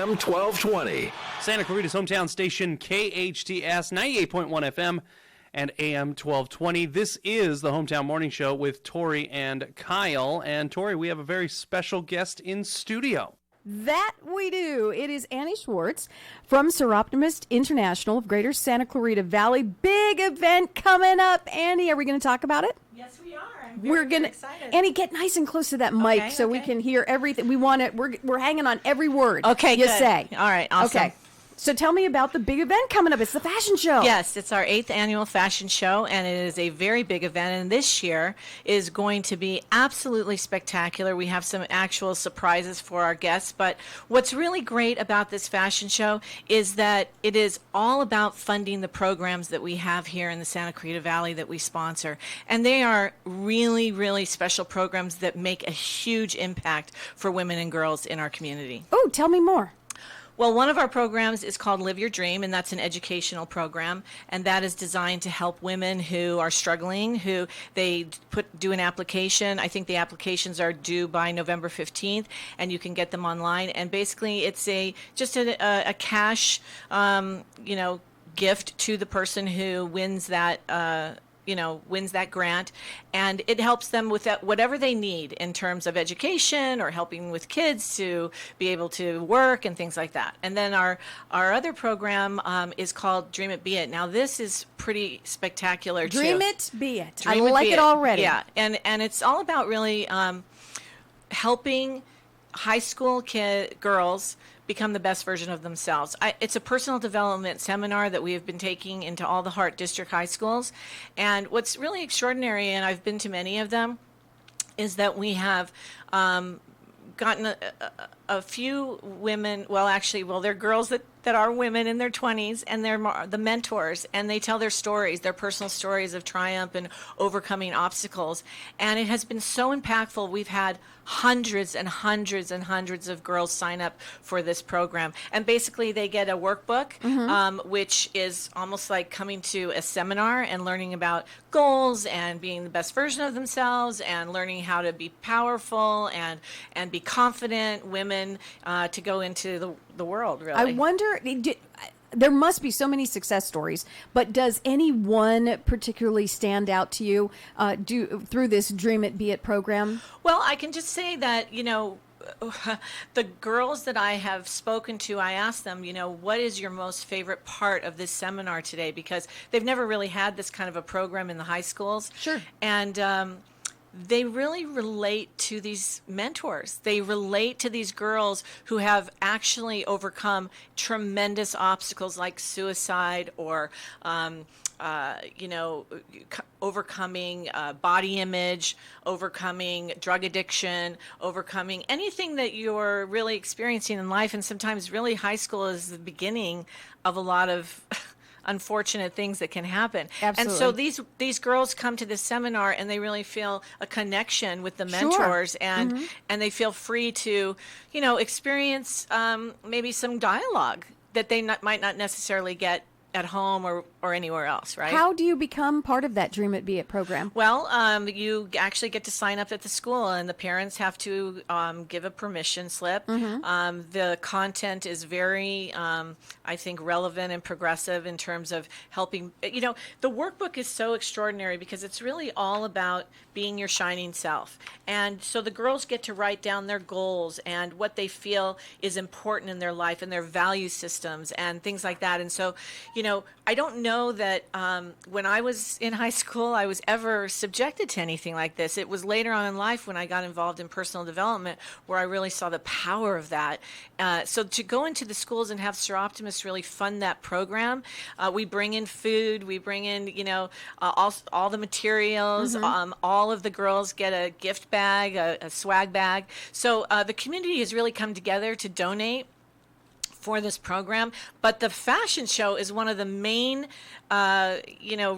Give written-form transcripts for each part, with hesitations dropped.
AM 1220. Santa Clarita's hometown station, KHTS 98.1 FM and AM 1220. This is the Hometown Morning Show with Tori and Kyle. And Tori, we have a very special guest in studio. That we do. It is Annie Schwartz from Soroptimist International of Greater Santa Clarita Valley. Big event coming up. Annie, are we going to talk about it? Yes, we are. We're gonna, excited. Annie, get nice and close to that mic so we can hear everything. We want it. We're hanging on every word. Okay, you good. say. All right, awesome. Okay. So tell me about the big event coming up. It's the fashion show. Yes, it's our 8th annual fashion show, and it is a very big event. And this year is going to be absolutely spectacular. We have some actual surprises for our guests. But what's really great about this fashion show is that it is all about funding the programs that we have here in the Santa Clarita Valley that we sponsor. And they are really, really special programs that make a huge impact for women and girls in our community. Oh, tell me more. Well, one of our programs is called Live Your Dream, and that's an educational program, and that is designed to help women who are struggling, who they do an application. I think the applications are due by November 15th, and you can get them online. And basically, it's just a cash, gift to the person who wins that. Wins that grant, and it helps them with that, whatever they need in terms of education or helping with kids to be able to work and things like that. And then our other program is called Dream It, Be It. Now this is pretty spectacular too. Dream it, be it. Dream I like it already. Yeah, and it's all about really helping high school girls become the best version of themselves. It's a personal development seminar that we have been taking into all the Hart District high schools. And what's really extraordinary, and I've been to many of them, is that we have gotten a few women, they're girls that are women in their 20s, and they're the mentors, and they tell their stories, their personal stories of triumph and overcoming obstacles. And it has been so impactful. We've had hundreds and hundreds and hundreds of girls sign up for this program. And basically they get a workbook, which is almost like coming to a seminar and learning about goals and being the best version of themselves and learning how to be powerful and be confident women to go into the world, really. I wonder, there must be so many success stories, but does any one particularly stand out to you through this Dream It, Be It program? Well, I can just say that, the girls that I have spoken to, I asked them, what is your most favorite part of this seminar today? Because they've never really had this kind of a program in the high schools. Sure. And they really relate to these mentors. They relate to these girls who have actually overcome tremendous obstacles like suicide or, overcoming body image, overcoming drug addiction, overcoming anything that you're really experiencing in life. And sometimes really high school is the beginning of a lot of unfortunate things that can happen. Absolutely. And so these girls come to this seminar and they really feel a connection with the mentors, and they feel free to, experience maybe some dialogue that they might not necessarily get at home or anywhere else, right? How do you become part of that Dream It, Be It program? Well, you actually get to sign up at the school, and the parents have to give a permission slip. The content is very, I think, relevant and progressive in terms of helping. The workbook is so extraordinary because it's really all about being your shining self. And so the girls get to write down their goals and what they feel is important in their life and their value systems and things like that. And so, I don't know that when I was in high school, I was ever subjected to anything like this. It was later on in life when I got involved in personal development where I really saw the power of that. So to go into the schools and have Soroptimist really fund that program, we bring in food, we bring in, all the materials, all of the girls get a gift bag, a swag bag. So the community has really come together to donate for this program, but the fashion show is one of the main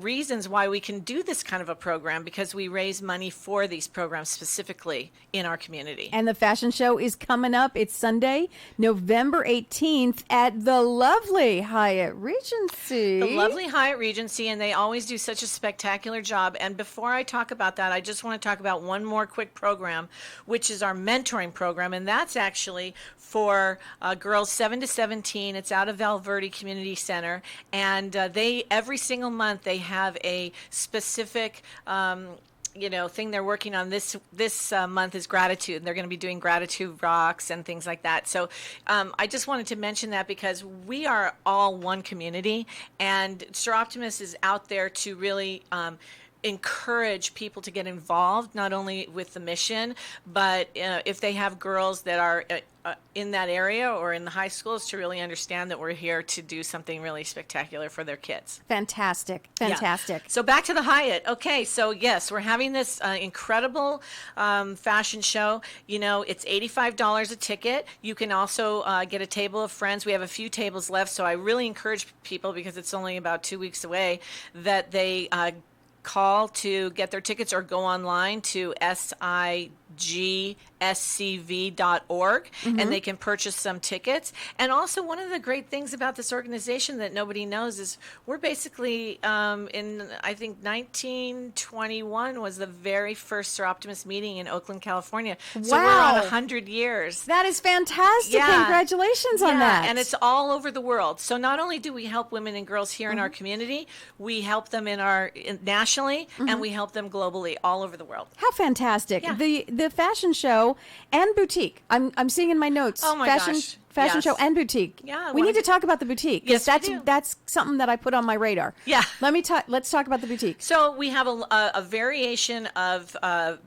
reasons why we can do this kind of a program, because we raise money for these programs specifically in our community. And the fashion show is coming up. It's Sunday, November 18th at the lovely Hyatt Regency. The lovely Hyatt Regency, and they always do such a spectacular job. And before I talk about that, I just want to talk about one more quick program, which is our mentoring program, and that's actually for girls 7 to 17. It's out of Valverde Community Center, and they every single month they have a specific thing they're working on. This month is gratitude, and they're going to be doing gratitude rocks and things like that. So I just wanted to mention that because we are all one community, and Soroptimist is out there to really encourage people to get involved, not only with the mission, but if they have girls that are in that area or in the high schools, to really understand that we're here to do something really spectacular for their kids. Fantastic. Fantastic. Yeah. So back to the Hyatt. Okay, so yes, we're having this incredible fashion show. It's $85 a ticket. You can also get a table of friends. We have a few tables left, so I really encourage people, because it's only about 2 weeks away, that they call to get their tickets or go online to sigscv.org, and they can purchase some tickets. And also, one of the great things about this organization that nobody knows is we're basically in, I think, 1921 was the very first Soroptimist meeting in Oakland, California. So we're on 100 years. That is fantastic. Yeah. Congratulations on that. And it's all over the world. So not only do we help women and girls here in our community, we help them nationally, and we help them globally, all over the world. How fantastic. Yeah. The fashion show and boutique. I'm seeing in my notes. Oh my fashion, gosh. Fashion Yes. show and boutique. Yeah, we need to talk about the boutique. Yes, that's we do. that's something that I put on my radar. Yeah. Let's talk about the boutique. So we have a variation of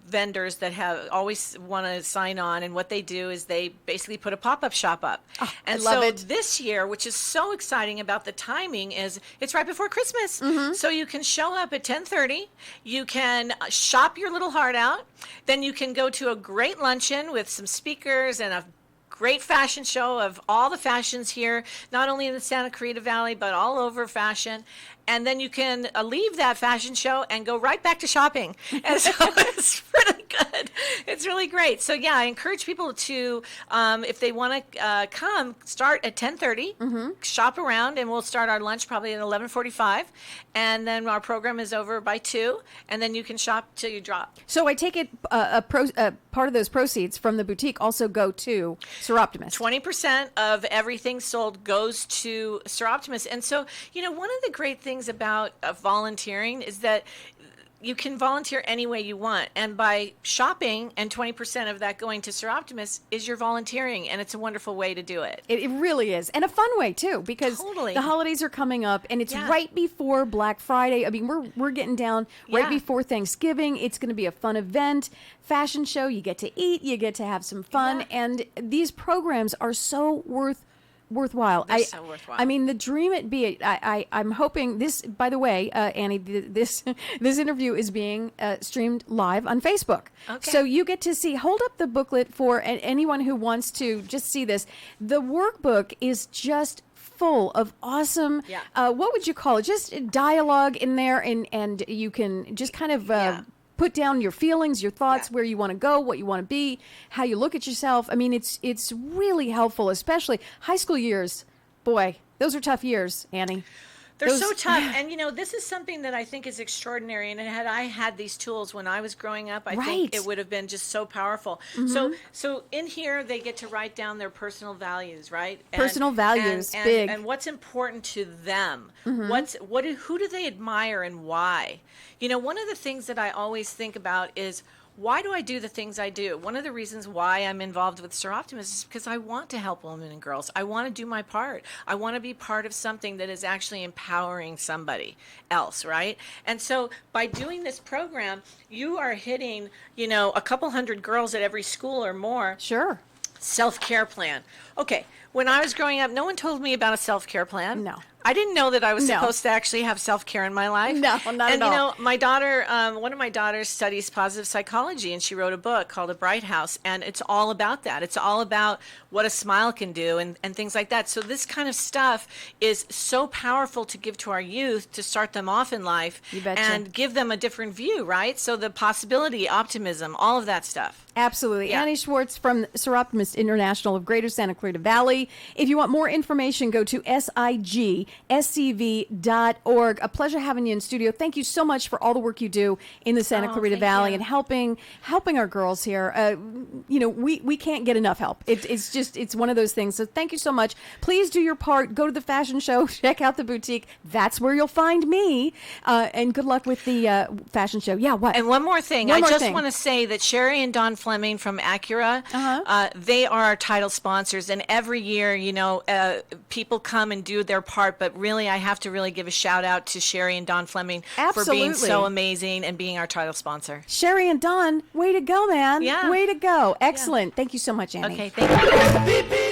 vendors that have always want to sign on, and what they do is they basically put a pop-up shop up. Oh, and I love so it. this year, which is so exciting about the timing, is it's right before Christmas. So you can show up at 10:30. You can shop your little heart out. Then you can go to a great luncheon with some speakers and a great fashion show of all the fashions here, not only in the Santa Clarita Valley, but all over fashion. And then you can leave that fashion show and go right back to shopping. And so it's really good. It's really great. So yeah, I encourage people to, if they want to come, start at 10:30, shop around, and we'll start our lunch probably at 11:45. And then our program is over by 2, and then you can shop till you drop. So I take it part of those proceeds from the boutique also go to Soroptimist. 20% of everything sold goes to Soroptimist. And so, one of the great things about volunteering is that you can volunteer any way you want. And by shopping and 20% of that going to Soroptimist is your volunteering. And it's a wonderful way to do it. It really is. And a fun way, too, because Totally. the holidays are coming up, and it's Yeah. right before Black Friday. I mean, we're getting down right Yeah. before Thanksgiving. It's going to be a fun event, fashion show. You get to eat, you get to have some fun, Yeah. and these programs are so worthwhile. They're so worthwhile. I mean, the dream it be. I'm hoping this. By the way, Annie, this interview is being streamed live on Facebook. Okay. So you get to see. Hold up the booklet for anyone who wants to just see this. The workbook is just full of awesome. Yeah. What would you call it? Just dialogue in there, and you can just kind of. Yeah. Put down your feelings, your thoughts, Yeah. where you want to go, what you want to be, how you look at yourself. I mean, it's really helpful, especially high school years. Boy, those are tough years, Annie. They're Those- so tough. And, this is something that I think is extraordinary. And had I had these tools when I was growing up, I Right. think it would have been just so powerful. So in here, they get to write down their personal values, right? Personal values, big. And what's important to them. Who do they admire and why? One of the things that I always think about is, why do I do the things I do? One of the reasons why I'm involved with Soroptimist is because I want to help women and girls. I want to do my part. I want to be part of something that is actually empowering somebody else, right? And so by doing this program, you are hitting, a couple hundred girls at every school or more. Sure. Self-care plan. Okay, when I was growing up, no one told me about a self-care plan. No. I didn't know that I was No. supposed to actually have self-care in my life. No, not and at all. you know, my daughter, one of my daughters studies positive psychology, and she wrote a book called A Bright House, and it's all about that. It's all about what a smile can do and things like that. So this kind of stuff is so powerful to give to our youth to start them off in life You betcha. and give them a different view, right? So the possibility, optimism, all of that stuff. Absolutely. Yeah. Annie Schwartz from Soroptimist International of Greater Santa Clarita Valley. If you want more information, go to sigscv.org. A pleasure having you in studio. Thank you so much for all the work you do in the Santa Clarita thank Valley you. and helping our girls here. We can't get enough help. It's one of those things. So thank you so much. Please do your part. Go to the fashion show. Check out the boutique. That's where you'll find me. And good luck with the fashion show. Yeah, what? And one more thing. One more I just thing. want to say that Sherry and Don Fleming from Acura, they are our title sponsors. And every year, people come and do their part. But really, I have to really give a shout out to Sherry and Don Fleming for being Absolutely. so amazing and being our title sponsor. Sherry and Don, way to go, man. Yeah. Way to go. Excellent. Thank you so much, Annie. Okay, thank you.